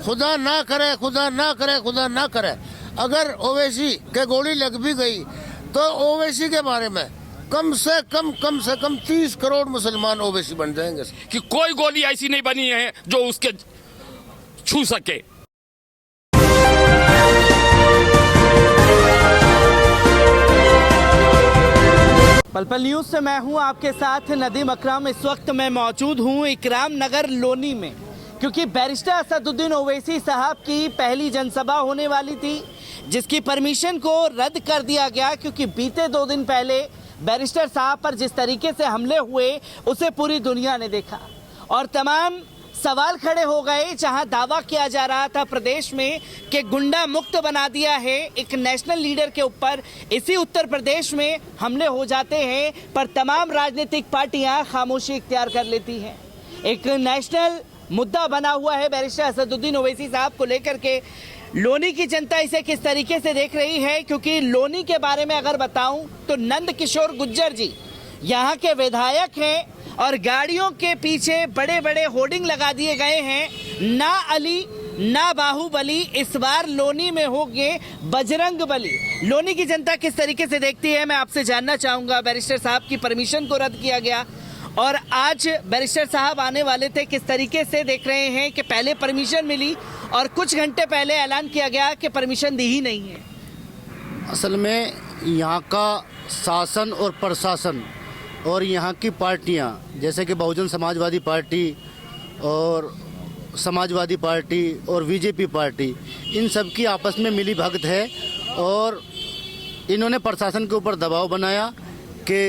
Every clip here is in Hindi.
खुदा ना करे, खुदा ना करे, खुदा ना करे, अगर ओवैसी के गोली लग भी गई तो ओवैसी के बारे में कम से कम 30 करोड़ मुसलमान ओवैसी बन जाएंगे कि कोई गोली ऐसी नहीं बनी है जो उसके छू सके। पल न्यूज से मैं हूं आपके साथ नदीम अकरम। इस वक्त मैं मौजूद हूं इकराम नगर लोनी में, क्योंकि बैरिस्टर असदुद्दीन ओवैसी साहब की पहली जनसभा होने वाली थी, जिसकी परमिशन को रद्द कर दिया गया, क्योंकि बीते 2 दिन पहले बैरिस्टर साहब पर जिस तरीके से हमले हुए उसे पूरी दुनिया ने देखा और तमाम सवाल खड़े हो गए। जहां दावा किया जा रहा था प्रदेश में कि गुंडा मुक्त बना दिया है एक नेशनल लीडर के ऊपर, इसी उत्तर प्रदेश में हमले हो जाते हैं, पर तमाम राजनीतिक पार्टियां खामोशी इख्तियार कर लेती हैं। एक नेशनल मुद्दा बना हुआ है बैरिस्टर असदुद्दीन ओवैसी साहब को लेकर के। लोनी की जनता इसे किस तरीके से देख रही है, क्योंकि लोनी के बारे में अगर बताऊं तो नंद किशोर गुर्जर जी यहाँ के विधायक हैं और गाड़ियों के पीछे बड़े बड़े होर्डिंग लगा दिए गए हैं, ना अली ना बाहुबली, इस बार लोनी में होंगे बजरंग बली। लोनी की जनता किस तरीके से देखती है, मैं आपसे जानना चाहूंगा। बैरिस्टर साहब की परमिशन को रद्द किया गया और आज बैरिस्टर साहब आने वाले थे, किस तरीके से देख रहे हैं कि पहले परमिशन मिली और कुछ घंटे पहले ऐलान किया गया कि परमिशन दी ही नहीं है। असल में यहाँ का शासन और प्रशासन और यहाँ की पार्टियाँ जैसे कि बहुजन समाजवादी पार्टी और समाजवादी पार्टी और बीजेपी पार्टी, इन सब की आपस में मिली भगत है और इन्होंने प्रशासन के ऊपर दबाव बनाया कि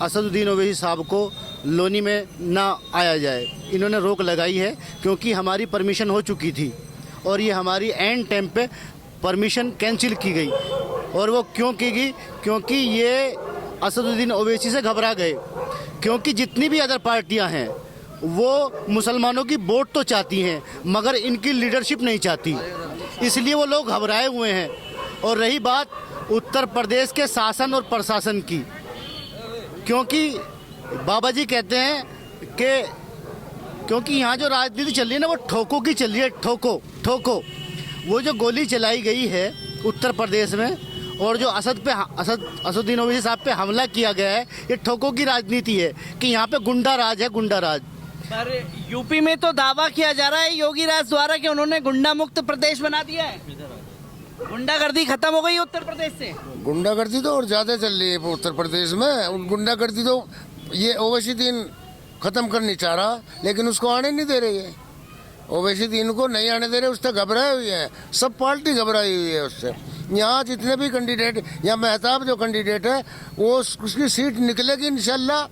असदुद्दीन ओवैसी साहब को लोनी में ना आया जाए। इन्होंने रोक लगाई है क्योंकि हमारी परमिशन हो चुकी थी और ये हमारी एंड टाइम पे परमिशन कैंसिल की गई। और वो क्यों की गई? क्योंकि ये असदुद्दीन ओवैसी से घबरा गए, क्योंकि जितनी भी अदर पार्टियां हैं वो मुसलमानों की वोट तो चाहती हैं मगर इनकी लीडरशिप नहीं चाहती, इसलिए वो लोग घबराए हुए हैं। और रही बात उत्तर प्रदेश के शासन और प्रशासन की, क्योंकि बाबा जी कहते हैं कि क्योंकि यहाँ जो राजनीति चल रही है ना वो ठोको की चल रही है, ठोको। वो जो गोली चलाई गई है उत्तर प्रदेश में और जो असदुद्दीन ओवैसी साहब पे हमला किया गया है, ये ठोको की राजनीति है कि यहाँ पे गुंडा राज है, गुंडा राज। पर यूपी में तो दावा किया जा रहा है योगी राज द्वारा कि उन्होंने गुंडा मुक्त प्रदेश बना दिया है, गुंडागर्दी खत्म हो गई उत्तर प्रदेश से। गुंडागर्दी तो और ज्यादा चल रही है उत्तर प्रदेश में। गुंडागर्दी तो ये ओवैसी दीन खत्म करनी चाह रहा, लेकिन उसको आने नहीं दे रही है। ओवैसी दीन को नहीं आने दे रहे, उससे घबराई हुई है, सब पार्टी घबराई हुई है उससे। यहाँ जितने भी कैंडिडेट, यहाँ मेहताब जो कैंडिडेट है वो उसकी सीट निकलेगी इंशाल्लाह,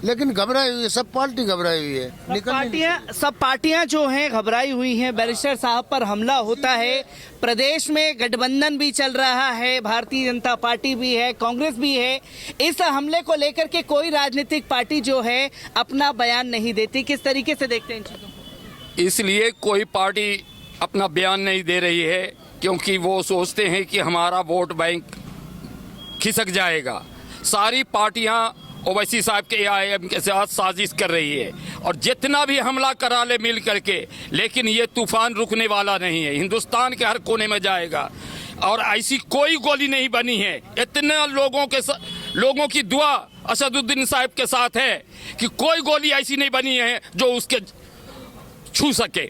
लेकिन घबराई हुई है, सब पार्टी घबराई हुई है। सब पार्टियां जो हैं घबराई हुई हैं। बैरिस्टर साहब पर हमला होता है, प्रदेश में गठबंधन भी चल रहा है, भारतीय जनता पार्टी भी है, कांग्रेस भी है। इस हमले को लेकर के कोई राजनीतिक पार्टी जो है अपना बयान नहीं देती, किस तरीके से देखते हैं इन चीजों को? इसलिए कोई पार्टी अपना बयान नहीं दे रही है क्योंकि वो सोचते हैं कि हमारा वोट बैंक खिसक जाएगा। सारी पार्टियां ओवैसी साहब के AIM के साथ साजिश कर रही है और जितना भी हमला करा ले मिल करके, लेकिन ये तूफान रुकने वाला नहीं है, हिंदुस्तान के हर कोने में जाएगा। और ऐसी कोई गोली नहीं बनी है, इतने लोगों की दुआ असदुद्दीन साहब के साथ है कि कोई गोली ऐसी नहीं बनी है जो उसके छू सके।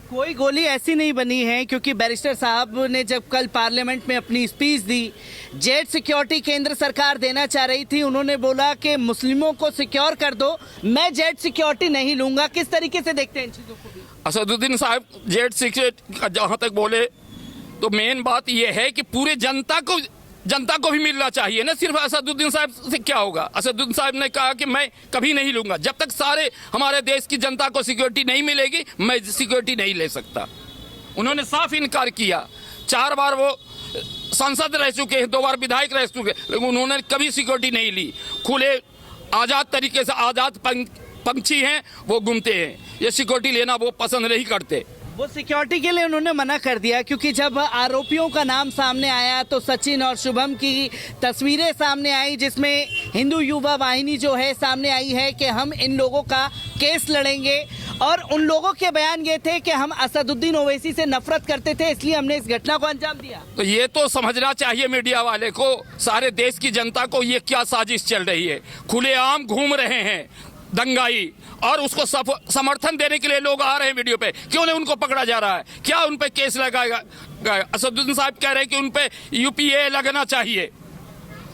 कोई गोली ऐसी नहीं बनी है, क्योंकि बैरिस्टर साहब ने जब कल पार्लियामेंट में अपनी स्पीच दी, जेट सिक्योरिटी केंद्र सरकार देना चाह रही थी, उन्होंने बोला कि मुस्लिमों को सिक्योर कर दो, मैं जेट सिक्योरिटी नहीं लूंगा। किस तरीके से देखते हैं इन चीजों को? असदुद्दीन साहब जेट सिक्योरिटी का जहां तक बोले तो मेन बात यह है कि पूरे जनता को भी मिलना चाहिए ना, सिर्फ असदुद्दीन साहब से क्या होगा। असदुद्दीन साहब ने कहा कि मैं कभी नहीं लूंगा, जब तक सारे हमारे देश की जनता को सिक्योरिटी नहीं मिलेगी मैं सिक्योरिटी नहीं ले सकता। उन्होंने साफ इनकार किया। 4 बार वो सांसद रह चुके हैं, 2 बार विधायक रह चुके, लेकिन उन्होंने कभी सिक्योरिटी नहीं ली। खुले आज़ाद तरीके से, आज़ाद पंछी हैं वो घूमते हैं, ये सिक्योरिटी लेना वो पसंद नहीं करते। वो सिक्योरिटी के लिए उन्होंने मना कर दिया, क्योंकि जब आरोपियों का नाम सामने आया तो सचिन और शुभम की तस्वीरें सामने आई, जिसमें हिंदू युवा वाहिनी जो है सामने आई है कि हम इन लोगों का केस लड़ेंगे और उन लोगों के बयान ये थे कि हम असदुद्दीन ओवैसी से नफरत करते थे, इसलिए हमने इस घटना को अंजाम दिया। तो ये तो समझना चाहिए मीडिया वाले को, सारे देश की जनता को, ये क्या साजिश चल रही है। खुलेआम घूम रहे हैं दंगाई और उसको समर्थन देने के लिए लोग आ रहे हैं वीडियो पे, क्यों नहीं उनको पकड़ा जा रहा है? क्या उन पे केस लगाएगा? असदुद्दीन साहब कह रहे हैं कि उन पे यूपीए लगना चाहिए।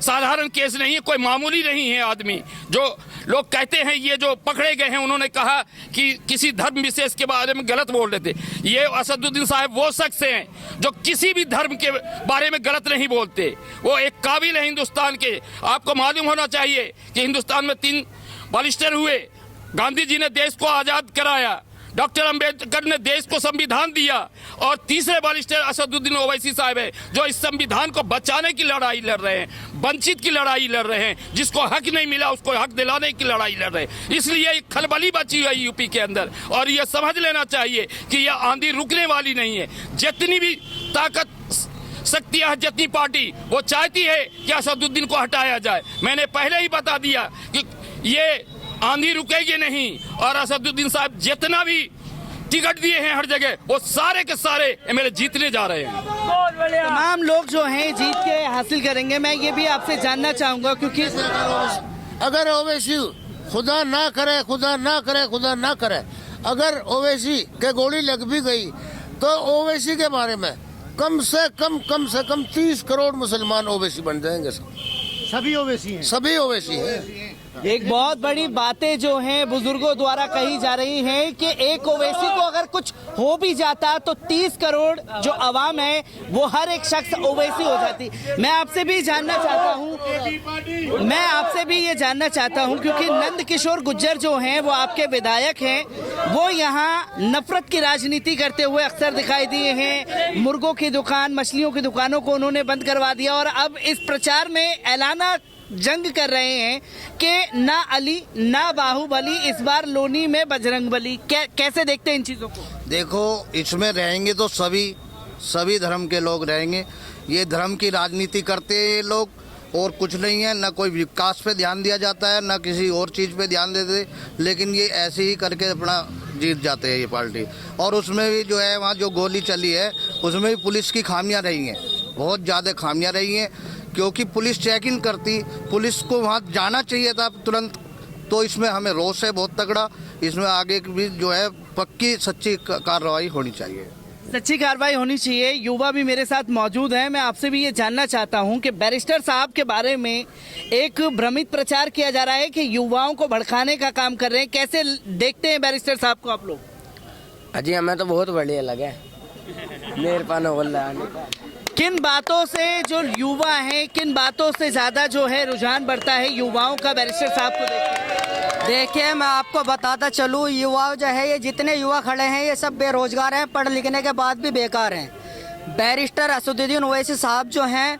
साधारण केस नहीं है, कोई मामूली नहीं है आदमी। जो लोग कहते हैं ये जो पकड़े गए हैं, उन्होंने कहा कि किसी धर्म विशेष के बारे में गलत बोल रहे थे। ये असदुद्दीन साहब वो शख्स हैं जो किसी भी धर्म के बारे में गलत नहीं बोलते। वो एक काबिल है हिंदुस्तान के। आपको मालूम होना चाहिए कि हिंदुस्तान में 3 बैरिस्टर हुए। गांधी जी ने देश को आज़ाद कराया, डॉक्टर अंबेडकर ने देश को संविधान दिया, और तीसरे बैरिस्टर असदुद्दीन ओवैसी साहब है जो इस संविधान को बचाने की लड़ाई लड़ रहे हैं, वंचित की लड़ाई लड़ रहे हैं, जिसको हक नहीं मिला उसको हक दिलाने की लड़ाई लड़ रहे हैं। इसलिए एक खलबली बची है यूपी के अंदर, और यह समझ लेना चाहिए कि यह आंधी रुकने वाली नहीं है। जितनी भी ताकत शक्तियां, जितनी पार्टी वो चाहती है कि असदुद्दीन को हटाया जाए। मैंने पहले ही बता दिया कि ये आंधी रुकेगी नहीं, और असदुद्दीन साहब जितना भी टिकट दिए हैं हर जगह, वो सारे के सारे एमएलए जीतने जा रहे हैं। तमाम लोग जो हैं जीत के हासिल करेंगे। मैं ये भी आपसे जानना चाहूंगा, क्योंकि अगर ओवैसी खुदा ना करे, खुदा ना करे, खुदा ना करे, अगर ओवैसी के गोली लग भी गई तो ओवैसी के बारे में कम से कम 30 करोड़ मुसलमान ओवैसी बन जाएंगे। सभी ओवैसी हैं। सभी ओवैसी हैं। एक बहुत बड़ी बातें जो हैं बुजुर्गों द्वारा कही जा रही हैं कि एक ओवैसी को अगर कुछ हो भी जाता तो 30 करोड़ जो आवाम है वो हर एक शख्स ओवैसी हो जाती। मैं आपसे भी जानना चाहता हूं, क्योंकि नंद किशोर गुर्जर जो हैं वो आपके विधायक हैं, वो यहाँ नफरत की राजनीति करते हुए अक्सर दिखाई दिए हैं। मुर्गों की दुकान, मछलियों की दुकानों को उन्होंने बंद करवा दिया, और अब इस प्रचार में ऐलाना जंग कर रहे हैं कि ना अली ना बाहुबली, इस बार लोनी में बजरंगबली। कैसे देखते हैं इन चीज़ों को? देखो, इसमें रहेंगे तो सभी धर्म के लोग रहेंगे। ये धर्म की राजनीति करते हैं ये लोग, और कुछ नहीं है। ना कोई विकास पे ध्यान दिया जाता है, ना किसी और चीज़ पे ध्यान देते, लेकिन ये ऐसे ही करके अपना जीत जाते हैं ये पार्टी। और उसमें भी जो है वहाँ जो गोली चली है उसमें भी पुलिस की खामियां रही हैं, बहुत ज़्यादा खामियां रही हैं, क्योंकि पुलिस चेक इन करती, पुलिस को वहाँ जाना चाहिए था तुरंत। तो इसमें हमें रोष है बहुत तगड़ा। इसमें आगे भी जो है पक्की सच्ची कार्रवाई होनी चाहिए। सच्ची कार्रवाई होनी चाहिए। युवा भी मेरे साथ मौजूद हैं। मैं आपसे भी ये जानना चाहता हूं कि बैरिस्टर साहब के बारे में एक भ्रमित प्रचार किया जा रहा है कि युवाओं को भड़काने का काम कर रहे हैं। कैसे देखते हैं बैरिस्टर साहब को आप लोग? अजी हमें तो बहुत बढ़िया लगे। मेरे पानो बोला किन बातों से जो युवा हैं, किन बातों से ज़्यादा जो है रुझान बढ़ता है युवाओं का बैरिस्टर साहब को देखिए? देखिए, मैं आपको बताता चलूँ, युवा जो है, ये जितने युवा खड़े हैं ये सब बेरोजगार हैं, पढ़ लिखने के बाद भी बेकार हैं। बैरिस्टर असदुद्दीन ओवैसी साहब जो हैं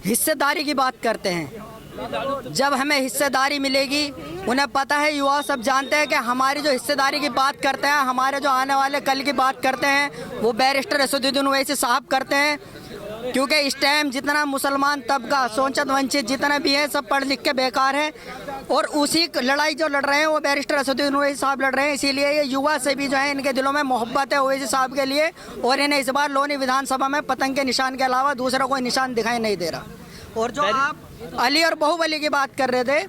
हिस्सेदारी की बात करते हैं। जब हमें हिस्सेदारी मिलेगी, उन्हें पता है, युवा सब जानते हैं कि हमारी जो हिस्सेदारी की बात करते हैं, हमारे जो आने वाले कल की बात करते हैं, वो बैरिस्टर असदुद्दीन ओवैसी साहब करते हैं। क्योंकि इस टाइम जितना मुसलमान तबका, शोषित वंचित जितना भी है, सब पढ़ लिख के बेकार है, और उसी लड़ाई जो लड़ रहे हैं वो बैरिस्टर असदुद्दीन ओवैसी साहब लड़ रहे हैं। इसीलिए ये युवा से भी जो है इनके दिलों में मोहब्बत है ओवैसी साहब के लिए, और इन्हें इस बार लोनी विधानसभा में पतंग के निशान के अलावा दूसरा कोई निशान दिखाई नहीं दे रहा। और जो आप अली और बाहुबली की बात कर रहे थे,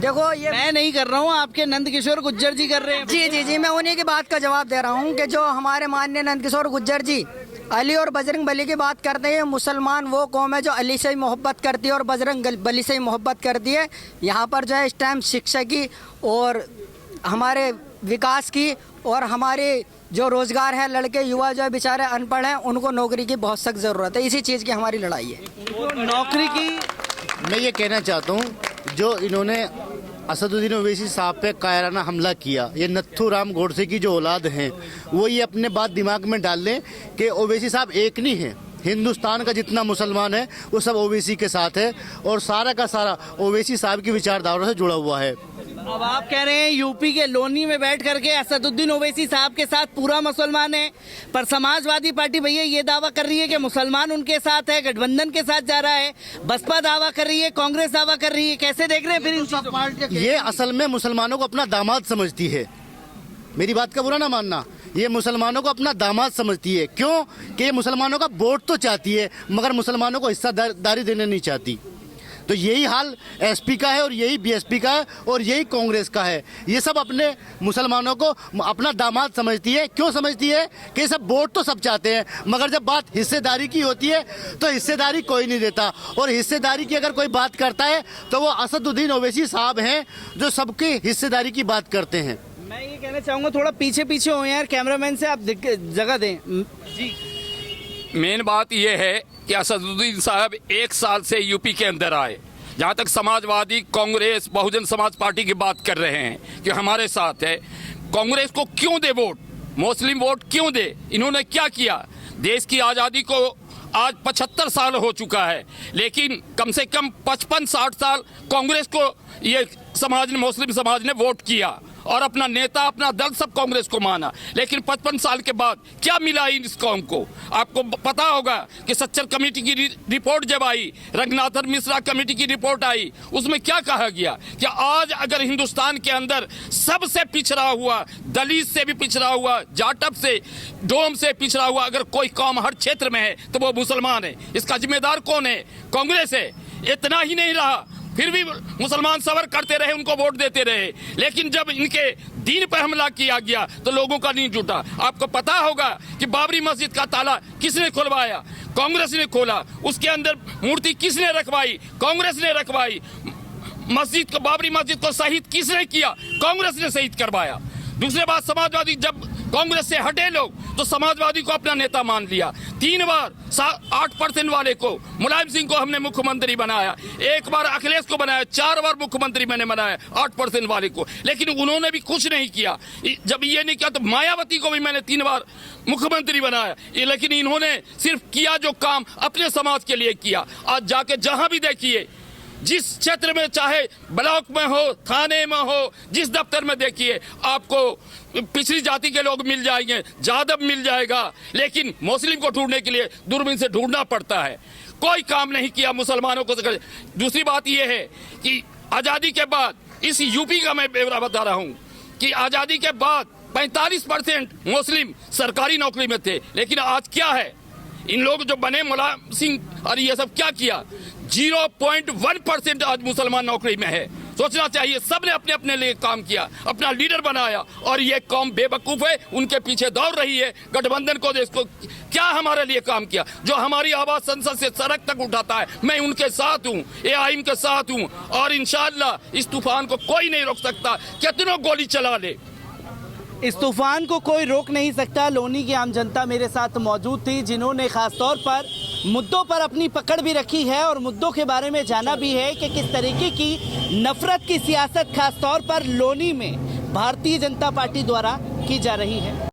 देखो ये मैं नहीं कर रहा हूँ, आपके नंद किशोर गुर्जर जी कर रहे हैं। जी, मैं उन्हीं की बात का जवाब दे रहा हूँ कि जो हमारे माननीय नंद किशोर गुर्जर जी अली और बजरंग बली की बात करते हैं। मुसलमान वो कौम है जो अली से ही मोहब्बत करती है और बजरंग बली से ही मोहब्बत करती है। यहाँ पर जो है इस टाइम शिक्षा की और हमारे विकास की और हमारे जो रोजगार है, लड़के युवा जो है बेचारे अनपढ़ हैं, उनको नौकरी की बहुत सख्त ज़रूरत है। इसी चीज़ की हमारी लड़ाई है। नौकरी की मैं ये कहना चाहता हूँ, जो इन्होंने असदुद्दीन ओवैसी साहब पे कायराना हमला किया, ये नत्थू राम गोडसे की जो औलाद हैं, वो ये अपने बात दिमाग में डाल लें कि ओवैसी साहब एक नहीं है। हिंदुस्तान का जितना मुसलमान है वो सब ओवैसी के साथ है, और सारा का सारा ओवैसी साहब की विचारधारा से जुड़ा हुआ है। अब आप कह रहे हैं यूपी के लोनी में बैठ करके असदुद्दीन ओवैसी साहब के साथ पूरा मुसलमान है, पर समाजवादी पार्टी भैया ये दावा कर रही है कि मुसलमान उनके साथ है, गठबंधन के साथ जा रहा है। बसपा दावा कर रही है, कांग्रेस दावा कर रही है। कैसे देख रहे हैं फिर इन सब पार्टी? ये असल में मुसलमानों को अपना दामाद समझती है। मेरी बात का बुरा ना मानना, ये मुसलमानों को अपना दामाद समझती है। क्यों? कि ये मुसलमानों का वोट तो चाहती है मगर मुसलमानों को हिस्सेदारी देने नहीं चाहती। तो यही हाल एसपी का है और यही बीएसपी का है और यही कांग्रेस का है। ये सब अपने मुसलमानों को अपना दामाद समझती है। क्यों समझती है? कि सब वोट तो सब चाहते हैं मगर जब बात हिस्सेदारी की होती है तो हिस्सेदारी कोई नहीं देता। और हिस्सेदारी की अगर कोई बात करता है तो वो असदुद्दीन ओवैसी साहब हैं जो सबकी हिस्सेदारी की बात करते हैं। मैं ये कहना चाहूँगा थोड़ा पीछे पीछे हो यार, कैमरामैन से आप जगह दें जी। मेन बात यह है कि असदुद्दीन साहब 1 साल से यूपी के अंदर आए। जहाँ तक समाजवादी कांग्रेस बहुजन समाज पार्टी की बात कर रहे हैं कि हमारे साथ है, कांग्रेस को क्यों दे वोट, मुस्लिम वोट क्यों दे? इन्होंने क्या किया? देश की आज़ादी को आज 75 साल हो चुका है, लेकिन कम से कम 55-60 साल कांग्रेस को ये समाज ने, मुस्लिम समाज ने वोट किया और अपना नेता, अपना दल सब कांग्रेस को माना। लेकिन 55 साल के बाद क्या मिला इस कौम को? आपको पता होगा कि सच्चर कमेटी की रिपोर्ट जब आई, रंगनाथन मिश्रा कमेटी की रिपोर्ट आई, उसमें क्या कहा गया कि आज अगर हिंदुस्तान के अंदर सबसे पिछड़ा हुआ, दलित से भी पिछड़ा हुआ, जाटव से, डोम से पिछड़ा हुआ अगर कोई कौम हर क्षेत्र में है तो वो मुसलमान है। इसका जिम्मेदार कौन है? कांग्रेस है। इतना ही नहीं रहा, फिर भी मुसलमान सबर करते रहे, उनको वोट देते रहे। लेकिन जब इनके दीन पर हमला किया गया तो लोगों का नहीं जुटा। आपको पता होगा कि बाबरी मस्जिद का ताला किसने खुलवाया? कांग्रेस ने खोला। उसके अंदर मूर्ति किसने रखवाई? कांग्रेस ने रखवाई। मस्जिद को, बाबरी मस्जिद को शहीद किसने किया? कांग्रेस ने शहीद करवाया। दूसरी बात, समाजवादी जब कांग्रेस से हटे लोग तो समाजवादी को अपना नेता मान लिया। 3 बार 8% वाले को, मुलायम सिंह को हमने मुख्यमंत्री बनाया, 1 बार अखिलेश को बनाया, 4 बार मुख्यमंत्री मैंने बनाया 8% वाले को, लेकिन उन्होंने भी कुछ नहीं किया। जब ये नहीं किया तो मायावती को भी मैंने 3 बार मुख्यमंत्री बनाया, लेकिन इन्होंने सिर्फ किया जो काम अपने समाज के लिए किया। आज जाके जहां भी देखिए, जिस क्षेत्र में, चाहे ब्लॉक में हो, थाने में हो, जिस दफ्तर में देखिए, आपको पिछड़ी जाति के लोग मिल जाएंगे, जादव मिल जाएगा, लेकिन मुस्लिम को ढूंढने के लिए दूरबीन से ढूंढना पड़ता है। कोई काम नहीं किया मुसलमानों को। दूसरी बात यह है कि आज़ादी के बाद, इस यूपी का मैं ब्यौरा बता रहा हूँ कि आज़ादी के बाद 45% मुस्लिम सरकारी नौकरी में थे, लेकिन आज क्या है? इन लोग जो बने, मुलायम सिंह और ये सब क्या किया? 0.1% आज मुसलमान नौकरी में है। सोचना चाहिए, सबने अपने अपने लिए काम किया, अपना लीडर बनाया, और ये कौम बेवकूफ है, उनके पीछे दौड़ रही है। गठबंधन को देखो क्या हमारे लिए काम किया। जो हमारी आवाज संसद से सड़क तक उठाता है, मैं उनके साथ हूँ, एआईएम के साथ हूँ, और इंशाअल्लाह इस तूफान को कोई नहीं रोक सकता, कितनों गोली चला ले। इस तूफान को कोई रोक नहीं सकता। लोनी की आम जनता मेरे साथ मौजूद थी, जिन्होंने खासतौर पर मुद्दों पर अपनी पकड़ भी रखी है और मुद्दों के बारे में जाना भी है कि किस तरीके की नफरत की सियासत खासतौर पर लोनी में भारतीय जनता पार्टी द्वारा की जा रही है।